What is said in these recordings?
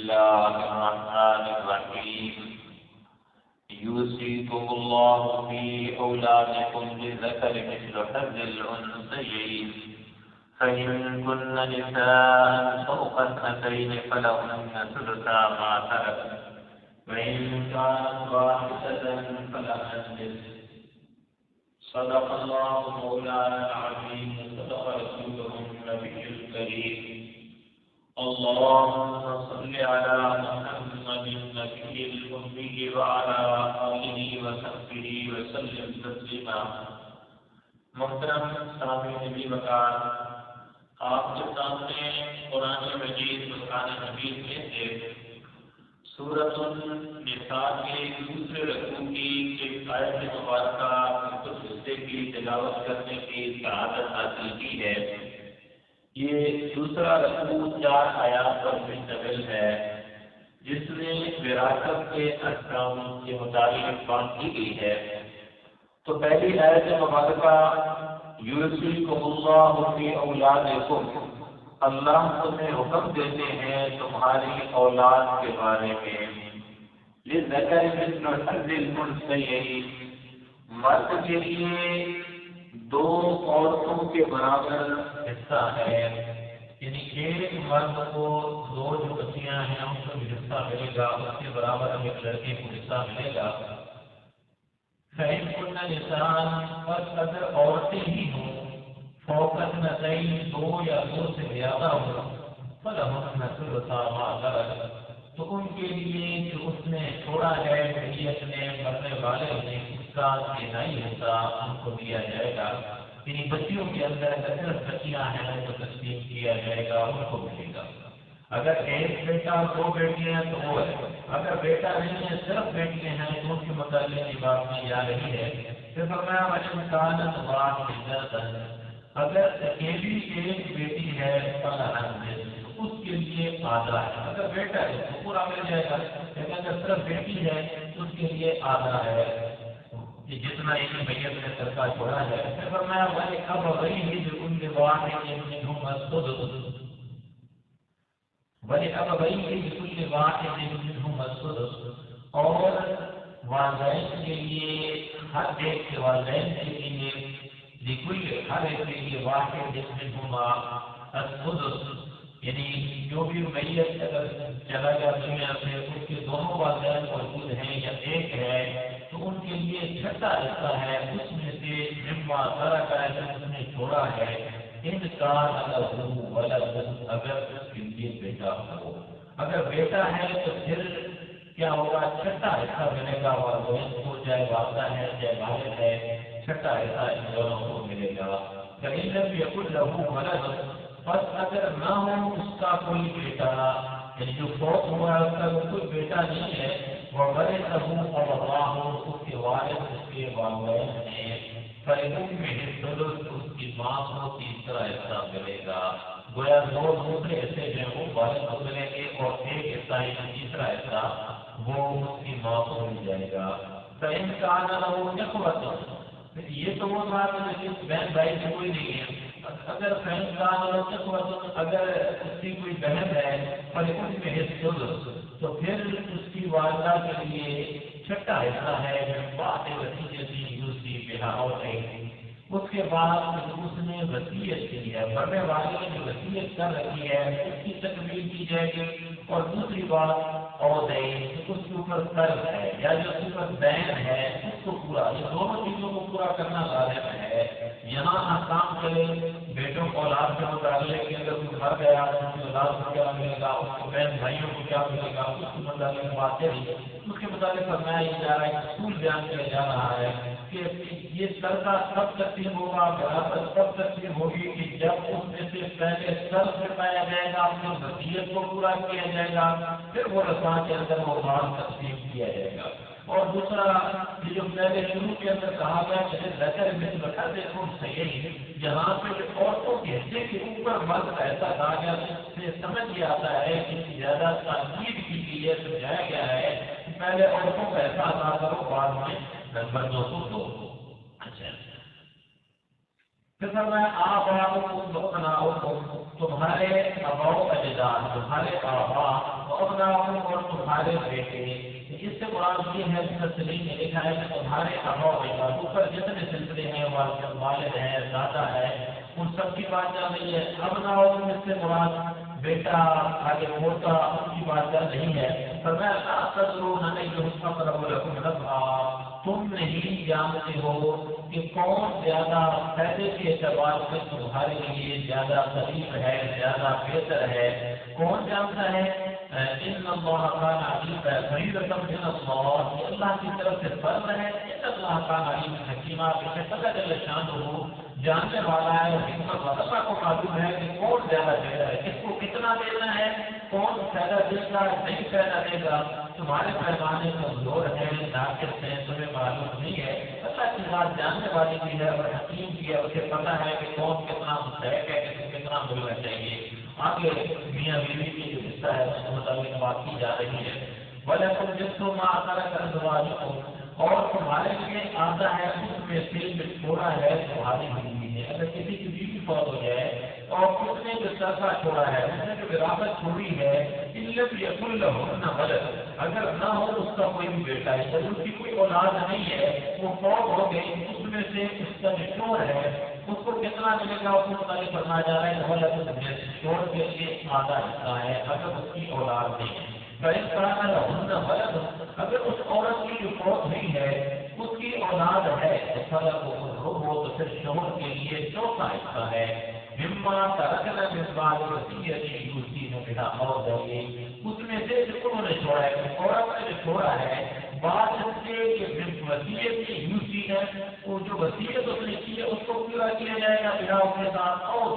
الله الرحمن الرحيم يوصيكم الله في أولادكم للذكر مثل حظ الأنثيين فإن كن نساء فوق اثنتين فلهن ثلثا ما ترك وإن كانت واحدة فلها النصف. صدق الله مولانا العظيم وصدق رسوله النبي الكريم. اللهم صل على محمد النبي الأمي وعلى آله وصحبه وسلم تسليما. محترم سامعین نبی وقار، آپ کے سامنے قرآن مجید فرقان حمید میں سے سورۃ النساء کے دوسرے رکوع کی ایک آیت مبارکہ کچھ حصے کی تلاوت کرنے کی سعادت حاصل کی ہے. یہ دوسرا رکوع 4 آیات پر مشتمل ہے جس میں وراثت کے احکام کے مطابق بات کی گئی ہے. تو پہلی آیت مبارکہ یوصیکم اللہ فی اولادکم، اللہ تمہیں حکم دیتے ہیں تمہاری اولاد کے بارے میں. للذکر مثل حظ الانثیین، مرد کے لیے 2 عورتوں کے برابر حصہ ہے، یعنی ایک مرد کو 2 جو بچیاں ہیں ان کو بھی حصہ ملے گا، اس کے برابر ایک لڑکے کو حصہ ملے گا. فإن كن نساء، بس اگر عورتیں ہی ہوں فوق اثنتین، 2 یا 2 سے زیادہ ہوں، فلہن ثلثا ما ترک، تو ان کے لیے جو اس نے چھوڑا ہے میت نے مرنے والے نے اس کا 3 حصہ ان کو دیا جائے گا. یعنی بچیوں کے اندر اگر صرف بچیاں ہیں ان کو تقسیم کیا جائے گا، ان کو ملے گا. اگر ایک بیٹا 2 بیٹیاں ہیں تو وہ ہے، اگر بیٹا نہیں ہے صرف بیٹیاں ہیں تو ان کے متعلق یہ بات کی جا رہی ہے. پھر فرمایا وَإِنْ وَاحِدَةً، اگر اکیلی ایک بیٹی ہے اس کے لیے آدھا ہے. اگر بیٹا ہے تو پورا مل جائے گا، لیکن اگر صرف بیٹی ہے تو اس کے لیے آدھا ہے، جتنا ایک میت نے سرکا چھوڑا ہے. پھر فرمایا وَلِأَبَوَيْهِ لِكُلِّ وَاحِدٍ مِنْهُمَا السُّدُسُ، وَلِأَبَوَيْهِ لِكُلِّ وَاحِدٍ مِنْهُمَا السُّدُسُ، اور والدین کے لیے ہر ایک کے والدین کے لیے لِكُلِّ ہر ایک کے لیے واحد مِنْهُمَا السُّدُسُ، یعنی جو بھی میت اگر چلا گیا دنیا سے اس کے دونوں والدین موجود ہیں یا ایک ہے تو ان کے لیے 6واں حصہ ہے اس میں سے مما ترک ہے جو اس نے چھوڑا ہے. ان کان لہ ولد، اگر اس کے لیے بیٹا ہو. اگر بیٹا ہے تو پھر کیا ہوگا؟ 6واں حصہ ملے گا والدین کو، چاہے والدہ ہے چاہے والد ہے، 6واں حصہ ان دونوں کو ملے گا. فإن لم يكن له ولد، بس اگر نہ ہو اس کا کوئی بیٹا، یعنی جو فوت ہوا ہے اس کا کوئی بیٹا نہیں ہے، وَوَرِثَهُ أَبَوَاهُ، اس کے والد اس کے والدین ہیں، فَلِأُمِّهِ الثُّلُثُ، اس کی ماں کو 3واں حصہ ملے گا. گویا 2 دوسرے حصے جو وہ والد کو ملیں گے اور ایک حصہ 3واں حصہ وہ اس کی ماں کو مل جائے گا. فإن كان له إخوة، یہ تو وہ بات ہے لیکن بہن بھائی سے کوئی نہیں ہے. اگر فإن كان له إخوة، اگر اس کی کوئی بہن ہے فلأمه الثلث، تو پھر اس کی والدہ کے لیے 6واں حصہ ہے. بعد وصیت یوصی بہا او دین، اس کے بعد اس نے وصیت کی ہے، مرنے والے نے جو وصیت کر رکھی ہے اس کی تکمیل کی جائے گی. اور دوسری بات او دین، اس کے اوپر قرض ہے یا جو اس کے اوپر دین ہے اس کو پورا، یہ دونوں چیزوں کو پورا کرنا لازم ہے. یہاں احکام چلے بیٹوں کو اولاد کے متعلق کہ اگر کوئی مر گیا تو اس کی اولاد کو کیا ملے گا، اس کے بہن بھائیوں کو کیا ملے گا، اس کے متعلق بات چلی. اس کے متعلق فرمایا یہ جا رہا ہے، اصول بیان کیا جا رہا ہے کہ یہ قرضہ تب تقسیم ہوگا، وراثت تب تقسیم ہوگی کہ جب اس میں سے پہلے قرض پایا جائے گا، اپنی وصیت کو پورا کیا جائے گا، پھر وہ رساں کے اندر وہ مال تقسیم کیا جائے گا. اور دوسرا یہ جو پہلے شروع کے اندر کہا گیا کہ ذکر مثل حظ الانثیین، یہاں پہ عورتوں کے حصے کے اوپر مرد کا ایسا کہا گیا سے سمجھ یہ آتا ہے کہ زیادہ تاکید کی گئی ہے، سمجھایا گیا ہے کہ پہلے عورتوں کا ایسا ادا کرو، بعد میں مردوں کو دو. اچھا پھر فرمایا آباؤکم وابناؤکم، تمہارے آباؤ اجداد، تمہارے آبا وأبناؤكم اور تمہارے بیٹے. اس سے مراد یہ ہے مفسرین نے لکھا ہے کہ تمہارے آباء و اجداد اوپر جتنے سلسلے ہیں والد ہیں دادا ہے ان سب کی بات چل رہی ہے. ابناؤکم اس سے مراد بیٹا آگے پوتا ان کی بات چل رہی ہے. فرمایا تدرون ایھم اقرب لکم نفعا تم نہیں جانتے ہو کہ کون زیادہ فائدے کے اعتبار سے تمہارے لیے زیادہ قریب ہے زیادہ بہتر ہے. کون جانتا ہے؟ ان اللہ کان علیما فریضۃ من اللہ یہ اللہ کی طرف سے فرض ہے. ان اللہ کان علیما حکیما بے شک اللہ جل شانہ جاننے والا ہے اور حکمت والا. اللہ کو معلوم ہے کہ کون زیادہ دے رہا ہے کس کو کتنا دینا ہے کون فائدہ دے گا نہیں فائدہ دے گا. تمہارے پیمانے کمزور ہے ناقص ہے تمہیں معلوم نہیں ہے. اللہ کی بات جاننے والی بھی ہے اور حکیم بھی ہے اسے پتہ ہے کہ کون کتنا مستحق ہے کس کو کتنا ملنا چاہیے. آگے میاں بیوی کی جو حصہ ہے اس کے مطابق بات کی جا رہی ہے. وَلَكُمْ نِصْفُ مَا تَرَكَ أَزْوَاجُكُمْ اور تمہارے لیے آدھا ہے اس میں سے جو چھوڑا ہے تمہاری بیوی نے. اگر کسی کی بیوی فوت ہو جائے اور اس نے جو سرسا چھوڑا ہے اس نے جو وراثت چھوڑی ہے علت یقل لہن ولد اگر نہ ہو اس کا کوئی بھی بیٹا ہے جب اس کی کوئی اولاد نہیں ہے وہ فوت ہو گئی اس میں سے اس کا جو شور ہے اس کو کتنا ملے گا اس کو متعلق فرمایا جا رہا ہے ولد شور کے لیے آدھا حصہ ہے اگر اس کی اولاد نہیں ہے. اگر اس عورت کی جو فوت ہوئی ہے اس کی اولاد ہے تو پھر شوہر کے لیے چوتھا حصہ ہے. مما ترکنا من بعد وصیت یوصین بها اور اس میں سے جو انہوں نے چھوڑا ہے عورت نے جو چھوڑا ہے بعد سے کہ وصیت کی یوصین ہے وہ جو وصیت اس نے کی ہے اس کو پورا کیا جائے گا بنا کے ساتھ اور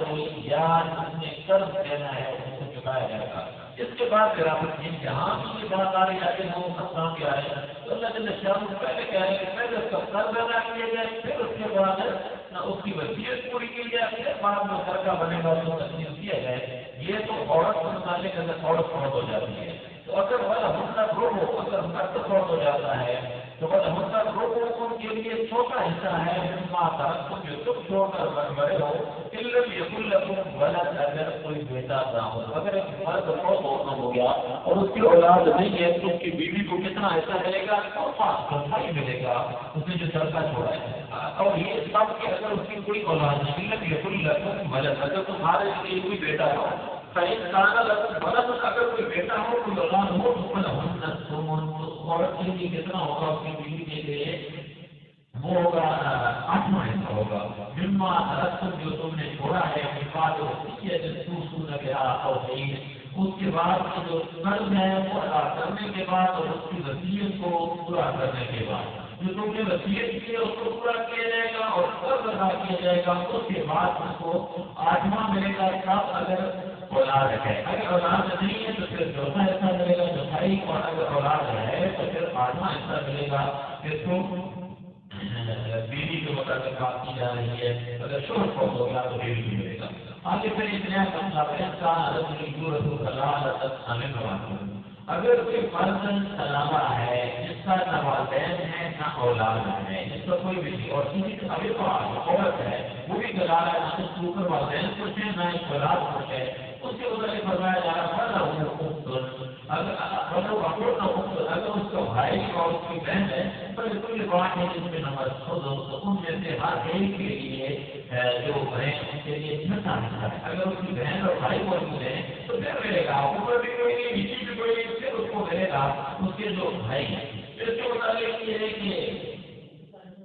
یا اس نے قرض دینا ہے اس کو چکایا جائے گا. اس کے بعد پھر آپ جہاں بھی یہ بات آ رہی ہے کہ وہ اقسام کے آئے تو اللہ جل شانہ پہلے کہہ رہے ہیں کہ پہلے اس کا قرض ادا کیا جائے پھر اس کے بعد اس کی وصیت پوری کی جائے پھر بعد میں خرچہ بنے گا اس کو تقسیم کیا جائے. یہ تو عورت کو متعلق اگر عورت فوت ہو جاتی ہے تو اگر والا مطلب رو ہو اگر مرد فوت ہو جاتا ہے تو والا مطلب رو ان کے لیے چھوٹا حصہ ہے ماں درخت جو تم چھوڑ کر مرے ہو علم یقل لکم ولد اگر کوئی بیٹا نہ ہو. اگر ایک مرد فوت ہو گیا اور اس کی اولاد نہیں ہے تو اس کی بیوی کو کتنا حصہ ملے گا چوتھائی ملے گا اس نے جو سرکا چھوڑا ہے. اور یہ سب کہ اگر اس کی کوئی اولاد نہیں علم یقل لکم ولد اگر تمہارے لیے کوئی بیٹا ہو اگر کوئی بیٹا ہو کوئی اولاد ہو تو عورت کے لیے کتنا ہوگا اس کی بیوی کے لیے وہ ہوگا 8واں حصہ ہوگا. مما رسم جو تم نے چھوڑا ہے اس کے بعد جو قرض ہے وہ ادا کرنے کے بعد اور اس کی وصیت کو پورا کرنے کے بعد جو تم نے وصیت کی ہے اس کو پورا کیا جائے گا اور قرض ادا کیا جائے گا. اس کے بعد اس کو 8واں ملے گا سب اگر اولاد ہے. اگر اولاد نہیں ہے تو پھر چوتھا حصہ ملے گا چوتھائی اور اگر اولاد ہے تو پھر 8واں حصہ ملے گا. اس کو بیوی کے مطابق بات کی جا رہی ہے اگر شوہر فوت ہو گیا تو بیوی کو ملے گا. آگے پھر اتنا اگر کوئی فرد سلامہ ہے جس کا نہ والدین ہے نہ اولاد ہے جس کا کوئی بھی نہیں اور کسی ابھی عورت ہے وہ بھی گلا ہے نہ اس کے اوپر والدین کچھ ہے نہ ایک اولاد کچھ ہے اس کے ادھر فرمایا جا رہا اگر اس کا بھائی اور اس کی بہن ہے پر کوئی بات ہے جس میں نمبر ان میں سے ہر ایک کے لیے جو بہن ان کے لیے چھٹا حصہ ہے. اگر اس کی بہن اور بھائی موجود ہیں تو پھر ملے گا اوپر بھی کوئی نہیں نیچے بھی کوئی نہیں پھر اس کو ملے گا اس کے جو بھائی ہیں. اس کے مطابق یہ ہے کہ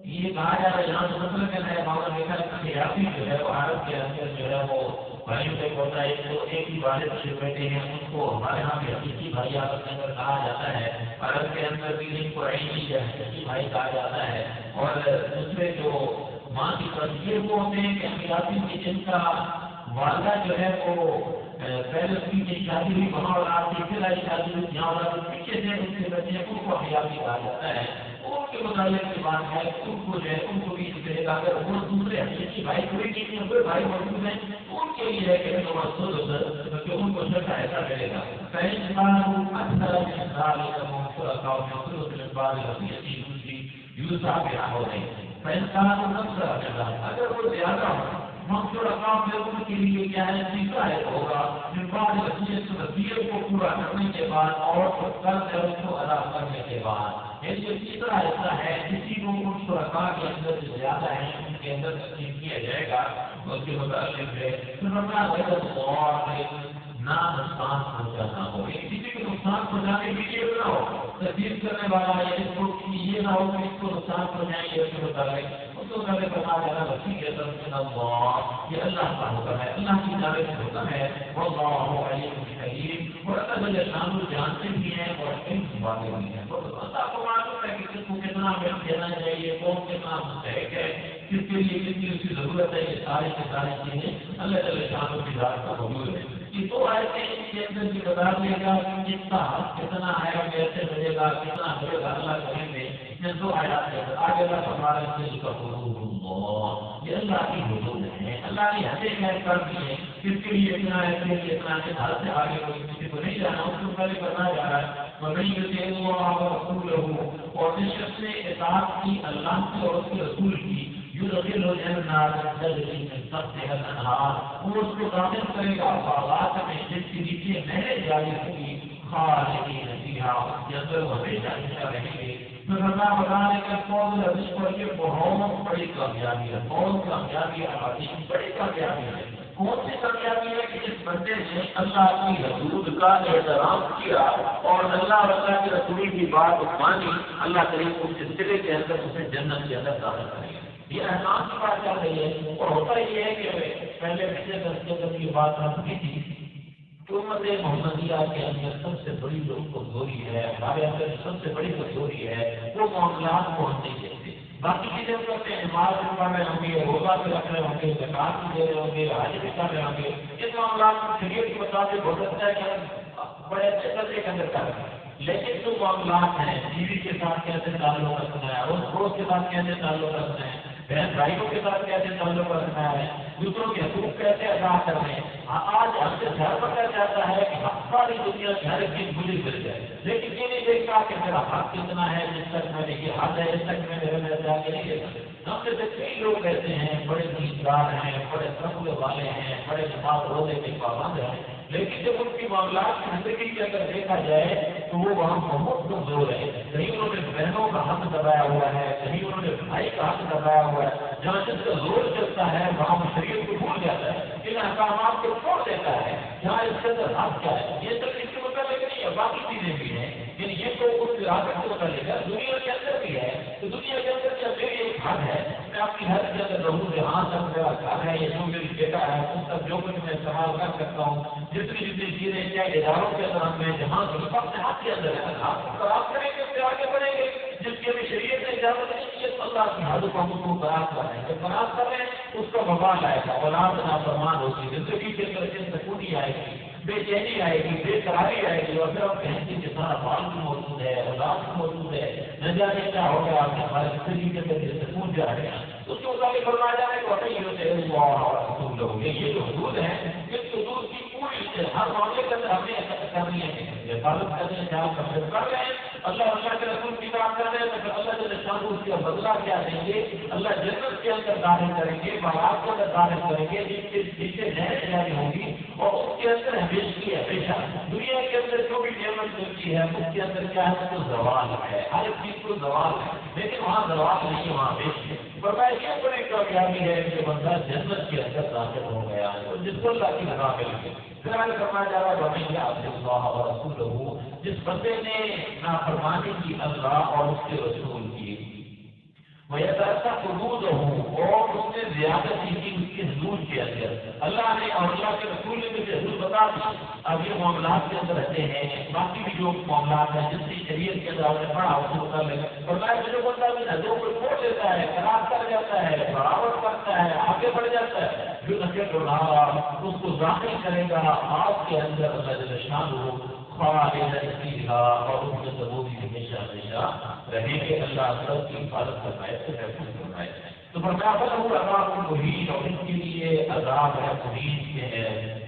یہ کہا جا رہا ہے یہاں تو مسئلہ کہنا ہے معاملہ دیکھا سیاسی جو ہے وہ عرب کے اندر جو ہے وہ بھائیوں سے ہوتا ہے ایک ہی والد سے بیٹھے ہیں ان کو ہمارے یہاں بھی حقیقی بھائی آپس کے اندر کہا جاتا ہے. عرب کے اندر بھی ان کو عینی یا حقیقی بھائی کہا جاتا ہے. اور دوسرے جو ماں کی طرف یہ وہ ہوتے ہیں کہ حیاتی کی جن کا والدہ جو ہے وہ پہلے اس کی شادی ہوئی وہاں اور آپ کی پھر آئی شادی ہوئی یہاں اور پیچھے سے ان کے بچے ان کو حیاتی کہا جاتا ہے. ان کے مطابق کی بات ہے ان کو جو ہے ان کو بھی ملے گا. اگر وہ دوسرے حقیقی بھائی کوئی نہیں ہے کوئی بھائی موجود ہیں ان کے لیے ہے کہ ان کو چھوٹا ایسا ملے گا. اگر وہ زیادہ ہم جو رقم لوگوں کے لیے کیا ہے سیکھا ہے ہوگا پھر بعد وصیت کو پورا کرنے کے بعد اور قرض ہے اس کو ادا کرنے کے بعد یہ جو تیسرا ایسا ہے کسی کو ان شرکاء کے اندر جو زیادہ ہیں ان کے اندر تقسیم کیا جائے گا اس کے متعلق ہے پھر ہمارا غیر اللہ نہ نقصان پہنچانا ہو کسی کو نقصان پہنچانے کے لیے نہ ہو تقسیم کرنے والا یا اس کو یہ نہ ہو کہ اس کو نقصان پہنچائیں گے اس کو بتائیں اس کو پہلے بتا دینا بچی کے طرف اللہ یہ اللہ کا حکم ہے اللہ کی جانب سے حکم ہے واللہ علیم حکیم اور اللہ شان جانتے بھی ہیں اور علم چھپاتے بھی ہیں اللہ کو معلوم ہے کہ کس کو کتنا علم دینا چاہیے کون کتنا مستحق ہے کس کے لیے کتنی اس کی ضرورت ہے یہ ساری کی ساری چیزیں اللہ تعالی شان کی ذات کا حضور ہے یہ تو آئے کے اندر بھی بتا دے گا کہ کتنا ہے کیسے ملے گا کتنا ملے گا اللہ کریں گے یہ دو آیات ہے آگے اللہ ہمارے دل کا حضور اللہ یہ اللہ کی حضور ہے اللہ نے حدیں میں کر دی ہے کس کے لیے اتنا ہے کہ اتنا کے حال سے آگے کوئی کسی کو نہیں جانا اس کو پہلے کرنا جا رہا ہے وَمَن يُطِعِ اللَّهَ وَرَسُولَهُ اور جس شخص نے اطاعت کی اللہ کی اور اس کے رسول کی يُدْخِلْهُ جَنَّاتٍ تَجْرِي مِن تَحْتِهَا الْأَنْهَارُ وہ اس کو داخل کرے گا باغات میں جس کے نیچے نہریں جاری ہوگی خالدین فیہا اس کے اندر ہمیشہ ہمیشہ رہیں گے پھر اللہ بتانے کا قول حدیث پر یہ بہت بڑی کامیابی ہے بہت کامیابی ہے عظیم بڑی کامیابی ہے کون سی کامیابی ہے کہ جس بندے نے اللہ کی حدود کا احترام کیا اور اللہ کے رسول کی بات مانی اللہ کریم اس سلسلے کے اندر اسے جنت کے اندر داخل کرے گا یہ احسان کی بات چل رہی ہے اور ہوتا یہ ہے کہ پہلے پچھلے درس کی بات ہم کی تھی حکومت محمدیہ کے اندر سب سے بڑی جو کمزوری ہے ہمارے اندر سب سے بڑی کمزوری ہے وہ معاملات کو ہم نہیں دیتے باقی چیزیں کرتے ہیں نماز بھی پڑھ رہے ہوں گے روزہ بھی رکھ رہے ہوں گے زکات بھی دے رہے ہوں گے حج بھی کر رہے ہوں گے اس معاملات میں شریعت کے مطابق ہو سکتا ہے کہ بڑے اچھے کے اندر کر رہے ہیں لیکن جو معاملات ہیں بیوی کے ساتھ کیسے تعلق رکھنا ہے اور دوست کے ساتھ کیسے تعلق رکھنا ہے بہن بھائیوں کے ساتھ کیسے تعلق رکھنا ہے دوسروں کے حقوق کیسے ادا کرنے ہیں آج ہم سے گھر پکڑا جاتا ہے کہ ساری دنیا سے ہر ایک چیز مجھے مل جائے لیکن یہ نہیں دیکھتا کہ میرا حق کتنا ہے جس تک میں نے یہ حد ہے اس تک میں میرے جا کے نہیں دیکھتا ہم سے کئی لوگ ایسے ہیں بڑے دیندار ہیں بڑے تقوی والے ہیں بڑے نماز روزے کے پابند ہیں لیکن جب ان کی معاملات کی زندگی کے اگر دیکھا جائے تو وہ وہاں بہت کمزور ہے کہیں انہوں نے بہنوں کا حق دبایا ہوا ہے کہیں انہوں نے بھائی کا حق دبایا ہوا ہے جہاں جس کا زور چلتا ہے وہاں وہ شریعت کو بھول جاتا ہے ان احکامات کو چھوڑ دیتا ہے جہاں اس کے اندر حق کیا ہے یہ سب اس کے متعلق نہیں ہے باقی چیزیں بھی ہیں یعنی یہ تو اس راست کے متعلق ہے دنیا کے اندر بھی ہے تو دنیا کے اندر کیا میری ایک حق ہے میں آپ کی ہر کے اندر رہوں جہاں تک میرا گھر ہے یہ جو میری بیٹا ہے اس تک جو کچھ میں استعمال کر سکتا ہوں جتنی جتنی چیزیں چاہے اداروں کے اندر میں جہاں اپنے ہاتھ کے اندر ہے آپ کریں گے اس سے آگے بڑھیں گے جس کی ابھی شریعت نے اجازت نہیں کی اللہ کی حد کو ہم کو برات کر رہے ہیں جب برات کر رہے ہیں اس کا وبال آئے گا اولاد نافرمان ہوگی زندگی کے اندر سکونی آئے گی بے چینی آئے گی بے قراری آئے گی اور پھر آپ کہیں گے کہ سارا بال بھی موجود ہے اولاد بھی موجود ہے نہ جانے کیا ہو گیا آپ کے ہمارے زندگی کے اندر سکون جا رہے ہیں اس کے مطابق فرمایا جائے گا نہیں ہوتے حدود لوگ یہ جو حدود ہیں اس حدود کی پوری ہر معاملے کے اندر ہم نے کرنی ہے حفاظت کرنے ہیں کر رہے ہیں اللہ کے رسول کی بات کر رہے ہیں تو اللہ کے نشان اس کا بدلہ کیا دیں گے اللہ جنت کے اندر داخل کریں گے باغات کے اندر داخل کریں گے جن کے نیچے نہریں جاری ہوں گی اور اس کے اندر ہمیشہ دنیا کے اندر جو بھی نعمت ملتی ہے اس کے اندر کیا ہے تو زوال ہے ہر ایک چیز کو زوال ہے لیکن وہاں زوال نہیں ہے وہاں بیش ہے فرمایا یہ بڑی کامیابی ہے کہ بندہ جنت کے اندر داخل ہو گیا ہے اور جس کو اللہ کی نگاہ مل گئی پھر آگے فرمایا جا رہا ہے بھائی آپ اللہ اور رسول جس بندے نے نافرمانی کی اللہ اور اس کے رسول کی وہ ایسا حدود ہوں اور اس نے زیادتی کی اس کی حدود کے اندر اللہ نے اور اللہ کے رسول نے مجھے حدود بتا دی اب یہ معاملات کے اندر رہتے ہیں باقی بھی جو معاملات ہیں جس کی شریعت کے اندر آپ نے پڑھا اس کے مطابق اور میں جو بندہ بھی حدوں کو چھوڑ دیتا ہے خراب کر جاتا ہے برابر کرتا ہے آگے بڑھ جاتا ہے جو نقل اڑا اس کو ظاہر کرے گا آپ کے اندر اللہ شان ہو اور ان کے ثبوت ہمیشہ ہمیشہ رہے کہ اللہ سب کی حفاظت فرمائے سے محفوظ فرمائے تو برابر ہوں عذاب المحیط اور ان کے لیے عذاب ہے محیط کے ہے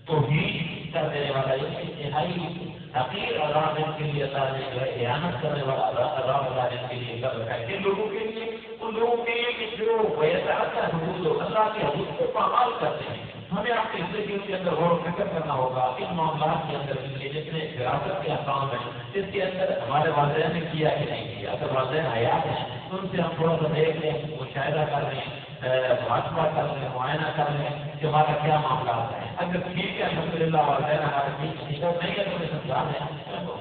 توحید کرنے والا انتہائی حقیر عذاب ان کے لیے اللہ نے جو ہے احانت کرنے والا عذاب اللہ ان کے لیے کر رکھا ہے کن لوگوں کے لیے ان لوگوں کے لیے کہ جو ویسا حدود اللہ کے حدود کو پامال کرتے ہیں. ہمیں اپنی زندگی کے اندر غور و فکر کرنا ہوگا ان معاملات کے اندر کے جتنے وراثت کے احکام ہیں اس کے اندر ہمارے والدین نے کیا کہ نہیں کیا. اگر والدین حیات ہیں تو ان سے ہم تھوڑا سا دیکھ لیں, مشاہدہ کر لیں, محاسبہ کر لیں, معائنہ کر لیں کہ ہمارا کیا معاملات ہیں. اگر ٹھیک ہے الحمد للہ والدین ہمارے ٹھیک نہیں ہے تو انہیں سمجھا دیں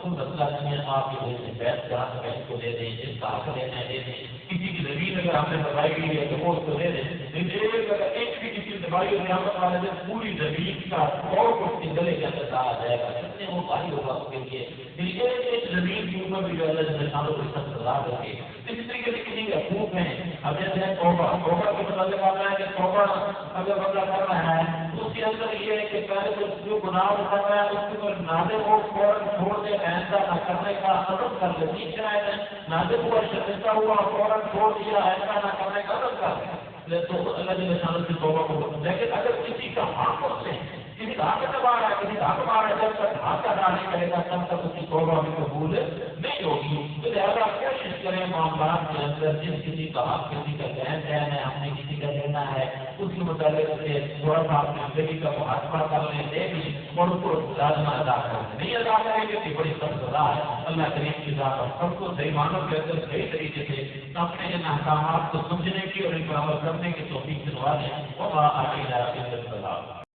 خود مسئلہ نہیں ہے, آپ کی وجہ سے بیٹھ جہاں سے بیٹھ کو دے دیں, جس کا حق لینا ہے دے دیں. کسی کی زمین اگر ہم نے دبائی گئی ہے تو وہ اس کو دے دیں. اگر ایک بھی کسی دبائی اور قیامت والے دن پوری زمین کا اور کچھ گلے کے اندر آ جائے گا کتنے وہ بھاری ہوگا اس کے لیے. ایک زمین کے اوپر بھی جو اللہ جل شانہ کو سخت سزا دے گی. اسی طریقے سے کسی کے حقوق ہیں. اب جیسے توبہ کے متعلق آنا ہے کہ توبہ اگر بندہ کر رہا ہے تو اس کے اندر یہ ہے کہ پہلے جو گناہ کر رہا ہے اس کے اوپر نادم ہو فوراً چھوڑ دے, ایسا نہ کرنے کا عزم کر لے. ٹھیک ہے نادم ہوا شرمندہ ہوا فوراً چھوڑ دیا, ایسا نہ کرنے کا عزم کر لے تو اللہ جل شانہ کی توبہ کو. لیکن اگر کسی کا حق ہوتے ہیں, کسی کا حق دبا رہا ہے, کسی کا حق مار ہے, جب تک حق ادا نہیں کرے گا تب تک اس کی توبہ بھی قبول نہیں ہوگی. تو لہٰذا کوشش کریں معاملات کے اندر جس کسی کا حق کسی کا ذہن ہے ہم نے کسی کا لینا ہے اس کے متعلق سے تھوڑا سا اپنی زندگی کا محاسبہ کر لیں, دے بھی اور اس کو لازمہ ادا کر لیں. نہیں ادا کریں گے کہ بڑی سخت سزا ہے. اللہ کریم کی ذات پر سب کو صحیح معنوں کے اندر صحیح طریقے سے اپنے ان احکامات کو سمجھنے کی اور ان پر عمل کرنے کی توفیق دلوا دیں. وما علینا الا البلاغ.